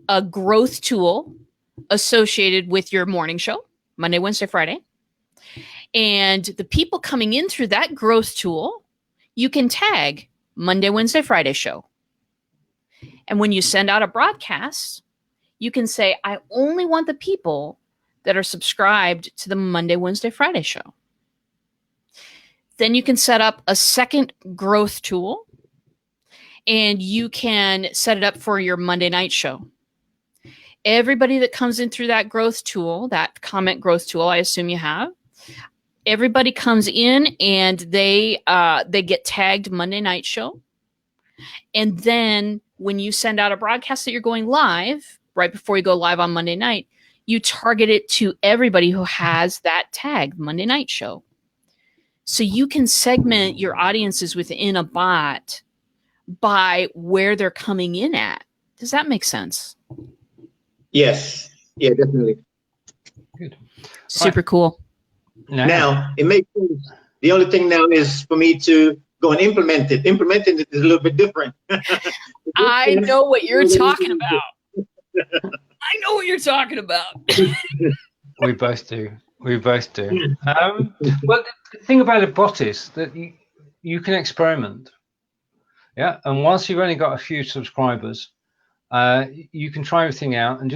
a growth tool associated with your morning show, Monday, Wednesday, Friday. And the people coming in through that growth tool, you can tag Monday, Wednesday, Friday show. And when you send out a broadcast, you can say, I only want the people that are subscribed to the Monday, Wednesday, Friday show. Then you can set up a second growth tool, and you can set it up for your Monday night show. Everybody that comes in through that growth tool, that comment growth tool, I assume you have, everybody comes in and they get tagged Monday night show. And then when you send out a broadcast that you're going live, right before you go live on Monday night, you target it to everybody who has that tag, Monday night show. So you can segment your audiences within a bot by where they're coming in at. Does that make sense? Yes. Yeah, definitely. Good. Super cool. Now, it makes sense. The only thing now is for me to go and implement it. Implementing it is a little bit different. I know what you're talking about. I know what you're talking about. We both do. We both do. Well, the thing about a bot is that you can experiment. Yeah. And once you've only got a few subscribers, you can try everything out and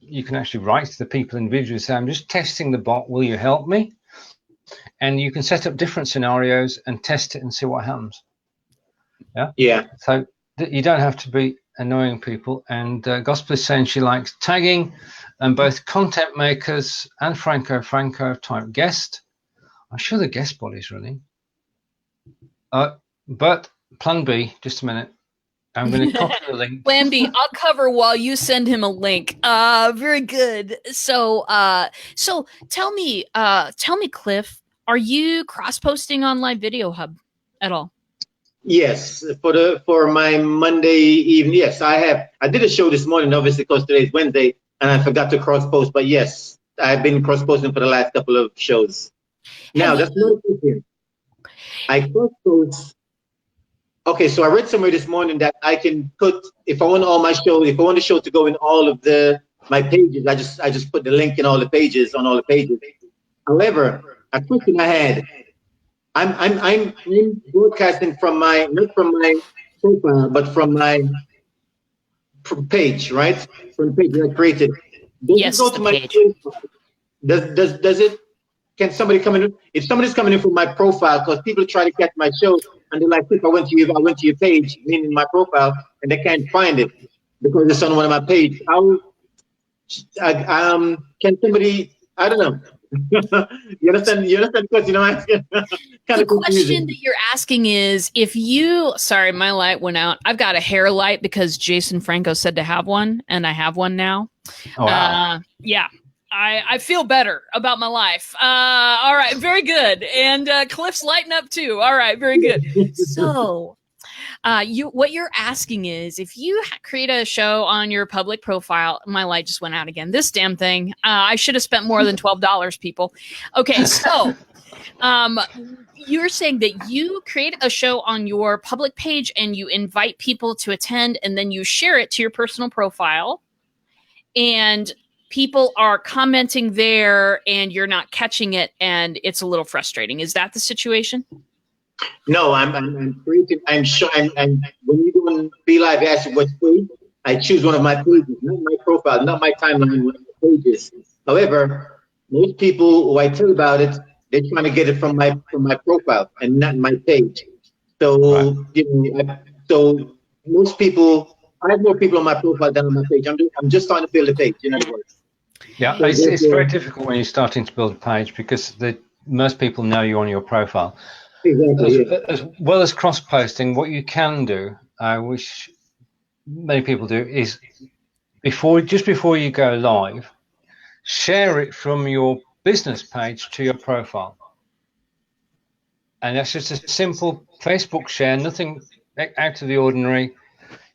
you can actually write to the people individually, say, I'm just testing the bot. Will you help me? And you can set up different scenarios and test it and see what happens. Yeah. Yeah. So you don't have to be annoying people. And Gospel is saying she likes tagging and both content makers and Franco type guest. I'm sure the guest bot is running. But plan B, just a minute. I'm going to copy the link. Plan B, I'll cover while you send him a link. Very good. So tell me, Cliff, are you cross-posting on Live Video Hub at all? Yes, for my Monday evening. Yes, I have. I did a show this morning, obviously, because today's Wednesday, and I forgot to cross-post. But yes, I've been cross-posting for the last couple of shows. Now, that's not a question. I cross-post. Okay, so I read somewhere this morning that I can put, if I want all my show, if I want the show to go in all of my pages, I just put the link in all the pages on all the pages. However, a question I had, I'm broadcasting from not from my profile, but from my page, right? From the page that I created. Does it go to my page? Does it? Can somebody come in? If somebody's coming in from my profile, because people try to catch my show and they're like, if I went to your page, meaning my profile, and they can't find it because it's on one of my pages. Can somebody? I don't know. You understand the question I'm asking? The question that you're asking is, if you, sorry, my light went out. I've got a hair light because Jason Franco said to have one, and I have one now. Oh, wow. Yeah. I feel better about my life. All right, very good. And Cliff's lighting up too. All right, very good. So what you're asking is, if you create a show on your public profile, my light just went out again. This damn thing. I should have spent more than $12, people. Okay, so you're saying that you create a show on your public page and you invite people to attend, and then you share it to your personal profile, and people are commenting there and you're not catching it, and it's a little frustrating. Is that the situation? No, I'm creating. I'm sure. And when you go on BLive, ask what page, I choose one of my pages, not my profile, not my timeline, one of my pages. However, most people who I tell about it, they're trying to get it from my profile and not my page. So so most people. I have more people on my profile than on my page. I'm just trying to build a page, in other words. Yeah, it's very difficult when you're starting to build a page because most people know you on your profile. Exactly. As well as cross-posting, what you can do, which many people do, is just before you go live, share it from your business page to your profile. And that's just a simple Facebook share, nothing out of the ordinary.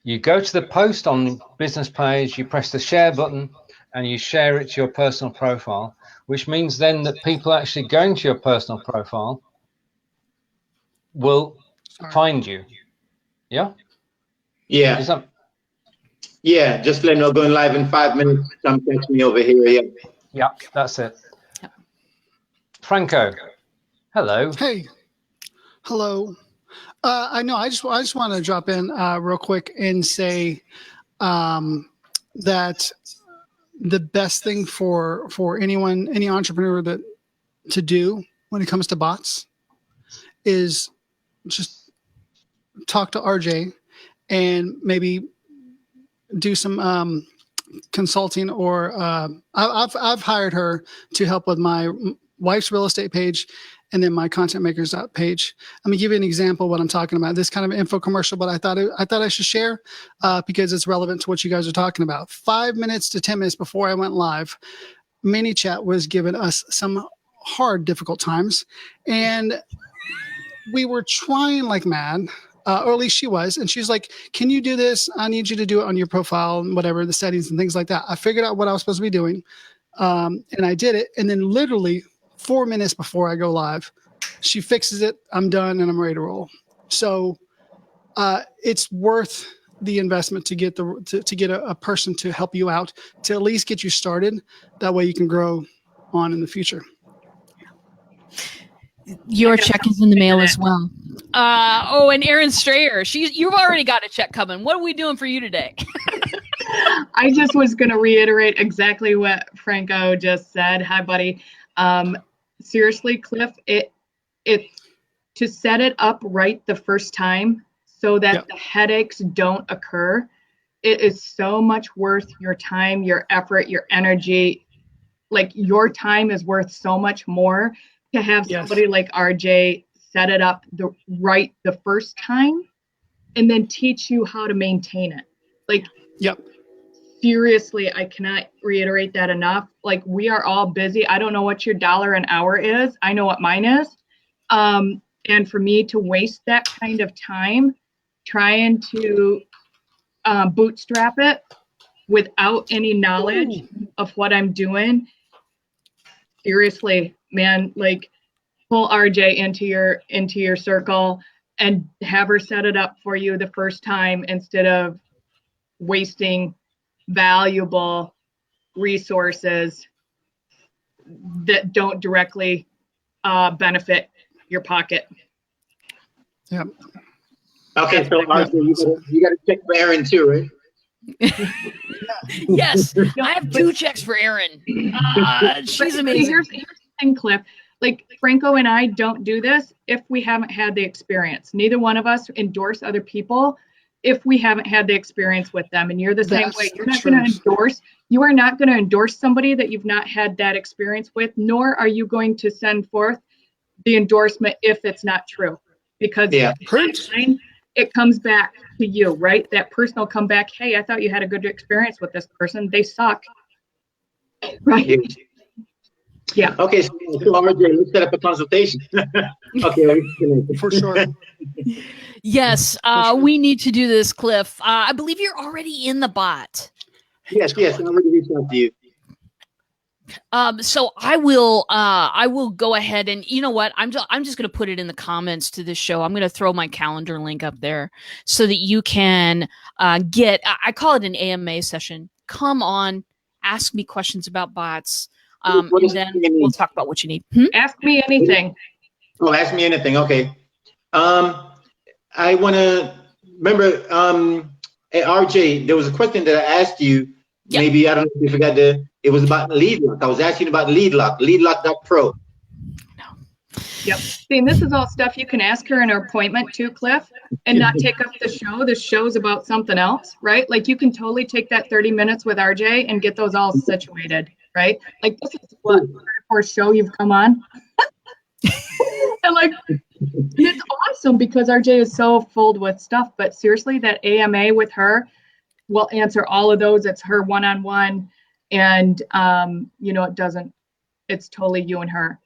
You go to the post on the business page, you press the share button, and you share it to your personal profile, which means then that people actually going to your personal profile will find you. Yeah? Yeah. Yeah, just let me know. Going live in 5 minutes. Come catch me over here. Yeah. Yeah, that's it. Franco, hello. Hey, hello. I know. I just want to drop in real quick and say that the best thing for anyone, any entrepreneur to do when it comes to bots is just talk to RJ and maybe do some consulting, or I've hired her to help with my wife's real estate page and then my content makers page. I'm gonna give you an example of what I'm talking about. This kind of info commercial, but I thought I should share because it's relevant to what you guys are talking about. 5 minutes to 10 minutes before I went live, ManyChat was giving us some hard, difficult times, and we were trying like mad. Or at least she was. And she's like, can you do this? I need you to do it on your profile and whatever, the settings and things like that. I figured out what I was supposed to be doing. And I did it. And then literally 4 minutes before I go live, she fixes it. I'm done and I'm ready to roll. So it's worth the investment to get to get a person to help you out, to at least get you started. That way you can grow on in the future. Your check is in the mail as well. And Erin Strayer, you've already got a check coming. What are we doing for you today? I just was going to reiterate exactly what Franco just said. Hi, buddy. Seriously, Cliff, it to set it up right the first time so that the headaches don't occur. It is so much worth your time, your effort, your energy. Like, your time is worth so much more to have somebody like RJ set it up the first time and then teach you how to maintain it. Like, seriously, I cannot reiterate that enough. Like, we are all busy. I don't know what your dollar an hour is. I know what mine is. And for me to waste that kind of time trying to bootstrap it without any knowledge of what I'm doing, seriously, man, like, pull RJ into your circle and have her set it up for you the first time instead of wasting valuable resources that don't directly benefit your pocket. Yeah. Okay, so RJ, you got to check for Erin too, right? Yes, I have 2 checks for Erin. She's amazing. Here's the thing, Cliff. Like, Franco and I don't do this if we haven't had the experience. Neither one of us endorse other people if we haven't had the experience with them. And you're the same way. You're not going to endorse. You are not going to endorse somebody that you've not had that experience with, nor are you going to send forth the endorsement if it's not true. Because it comes back to you, right? That person will come back, hey, I thought you had a good experience with this person. They suck. Right? Yeah. Okay, so RJ, let's set up a consultation. Okay, for sure. Yes, we need to do this, Cliff. I believe you're already in the bot. Yes, I'm already reached out to you. So I will go ahead and, you know what? I'm just going to put it in the comments to this show. I'm going to throw my calendar link up there so that you can get. I call it an AMA session. Come on, ask me questions about bots. And then we'll talk about what you need. Ask me anything. Oh, ask me anything. Okay. I want to remember, RJ, there was a question that I asked you. Yep. Maybe, I don't know if you forgot it was about LeadLock. I was asking about LeadLock, LeadLock.pro. No. Yep. See, and this is all stuff you can ask her in her appointment too, Cliff, and not take up the show. The show's about something else, right? Like, you can totally take that 30 minutes with RJ and get those all situated. Right? Like, this is what first show you've come on. And like, it's awesome because RJ is so filled with stuff. But seriously, that AMA with her will answer all of those. It's her one-on-one. And it's totally you and her.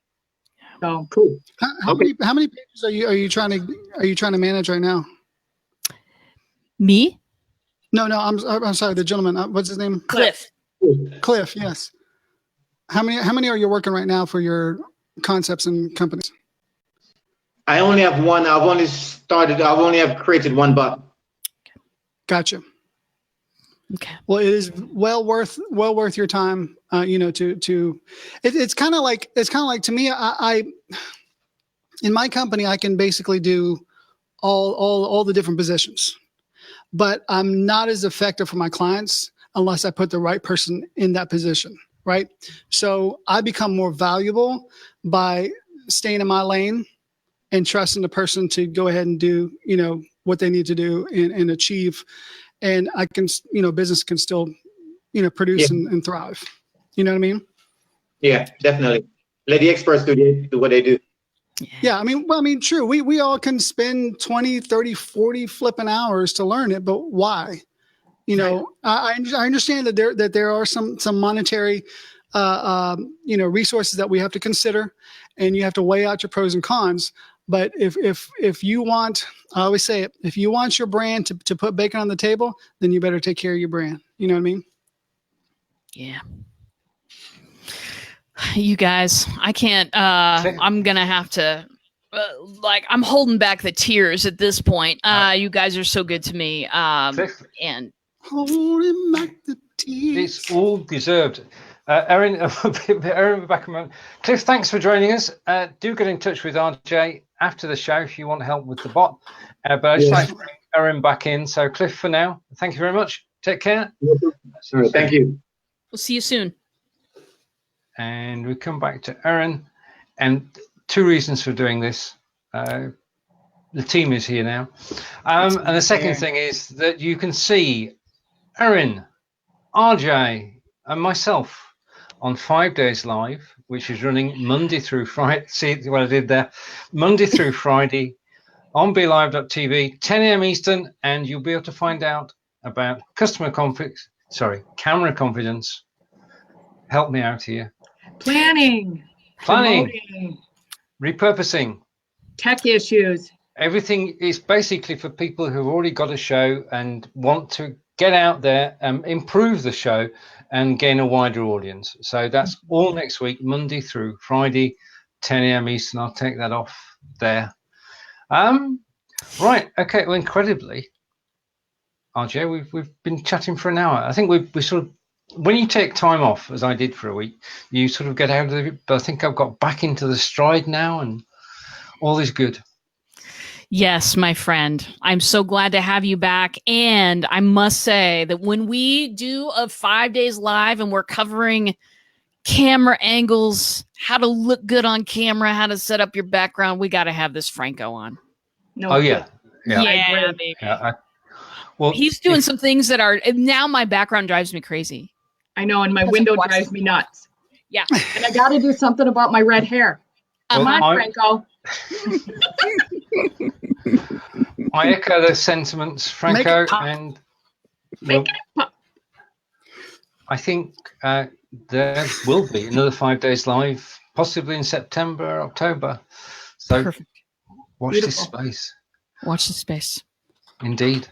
So cool. How many pages are you trying to manage right now? Me? No, I'm sorry, the gentleman. What's his name? Cliff. Cliff, yes. How many are you working right now for your concepts and companies? I only have one. I've only created one bot. Gotcha. Okay. Well, it is well worth your time. It's kind of like to me. I in my company, I can basically do all the different positions, but I'm not as effective for my clients unless I put the right person in that position. Right. So I become more valuable by staying in my lane and trusting the person to go ahead and do, what they need to do and achieve. And I can, business can still, produce and thrive. You know what I mean? Yeah, definitely. Let the experts do what they do. Yeah. I mean, true. We all can spend 20, 30, 40 flipping hours to learn it, but why? I understand that there are some monetary, resources that we have to consider, and you have to weigh out your pros and cons. But if you want, I always say it, if you want your brand to put bacon on the table, then you better take care of your brand. You know what I mean? Yeah. You guys, I can't, I'm going to have to, I'm holding back the tears at this point. You guys are so good to me. And holding back the tears. It's all deserved. Erin, back a moment. Cliff, thanks for joining us. Do get in touch with RJ after the show if you want help with the bot. But I'd just like to bring Erin back in. So, Cliff, for now, thank you very much. Take care. Thank you. We'll see you soon. And we come back to Erin. And 2 reasons for doing this. The team is here now. And the second thing is that you can see Erin, RJ, and myself on 5 days live, which is running Monday through Friday. See what I did there? Monday through Friday on BLIFbot.tv, 10 a.m. Eastern, and you'll be able to find out about camera confidence. Help me out here. Planning, promoting, repurposing, tech issues. Everything is basically for people who've already got a show and want to get out there and improve the show and gain a wider audience. So that's all next week, Monday through Friday, 10 a.m. Eastern. I'll take that off there. Right. Okay. Well, incredibly, RJ, we've been chatting for an hour. I think we sort of, when you take time off, as I did for a week, you sort of get out of it. But I think I've got back into the stride now, and all is good. Yes, my friend. I'm so glad to have you back. And I must say that when we do a 5 days live and we're covering camera angles, how to look good on camera, how to set up your background, we got to have this Franco on. No, yeah, baby. Yeah, well, he's doing some things that are, now my background drives me crazy. I know, and my window drives me nuts. Yeah. And I got to do something about my red hair. Come on, Franco. I echo those sentiments, Franco, and I think there will be another 5 days live, possibly in September, October. So perfect. Watch this space. Watch this space. Indeed.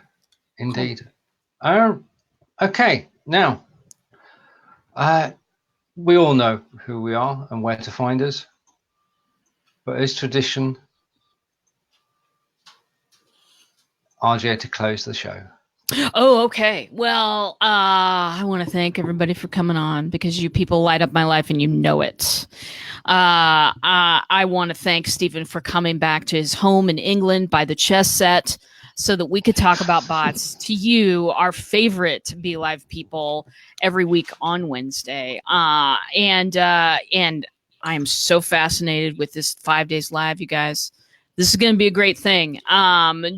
Okay, now we all know who we are and where to find us, but as tradition, RJ to close the show. Oh, okay. Well, I want to thank everybody for coming on because you people light up my life and you know it. I want to thank Steven for coming back to his home in England by the chess set so that we could talk about bots to you, our favorite BLive people, every week on Wednesday. And I am so fascinated with this 5 days live, you guys. This is going to be a great thing.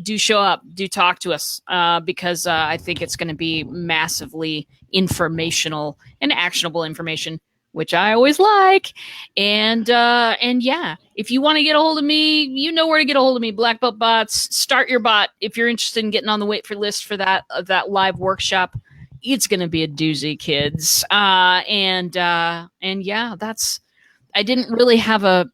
Do show up. Do talk to us because I think it's going to be massively informational and actionable information, which I always like. And yeah, if you want to get a hold of me, you know where to get a hold of me. Black Belt Bots. Start your bot if you're interested in getting on the wait for list for that live workshop. It's going to be a doozy, kids. And yeah, that's. I didn't really have a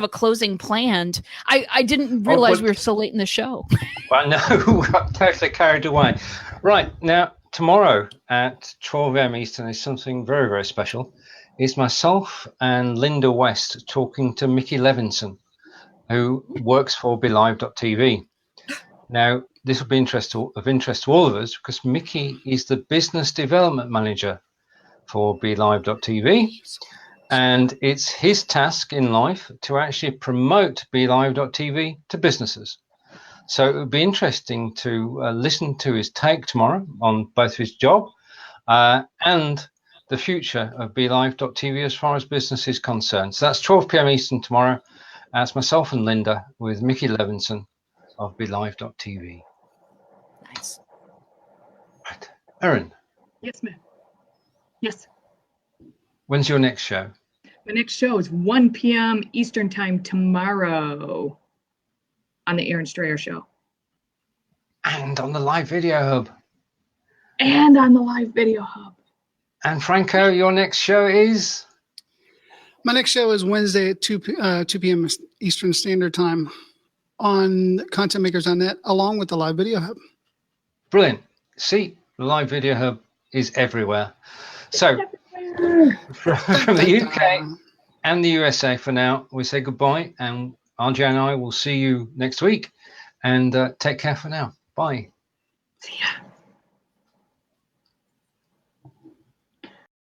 closing planned. I didn't realize we were so late in the show. Well, no, we got totally carried away. Right, now, tomorrow at 12 a.m. Eastern is something very, very special. It's myself and Linda West talking to Mickey Levinson, who works for BLIFbot.tv. Now, this will be of interest to all of us because Mickey is the business development manager for BLIFbot.tv, and it's his task in life to actually promote BLIFbot.tv to businesses. So it would be interesting to listen to his take tomorrow on both his job and the future of BLIFbot.tv as far as business is concerned. So that's 12 p.m. Eastern tomorrow. That's myself and Linda with Mickey Levinson of BLIFbot.tv. Nice. Right. Erin. Yes, ma'am. Yes. When's your next show? My next show is 1 p.m. Eastern Time tomorrow on the Aaron Strayer Show. And on the Live Video Hub. And on the Live Video Hub. And Franco, your next show is? My next show is Wednesday at 2 p.m. Eastern Standard Time on ContentMakers.net, along with the Live Video Hub. Brilliant. See, the Live Video Hub is everywhere. So, from the UK and the USA for now, we say goodbye, and RJ and I will see you next week. And take care for now. Bye. See ya.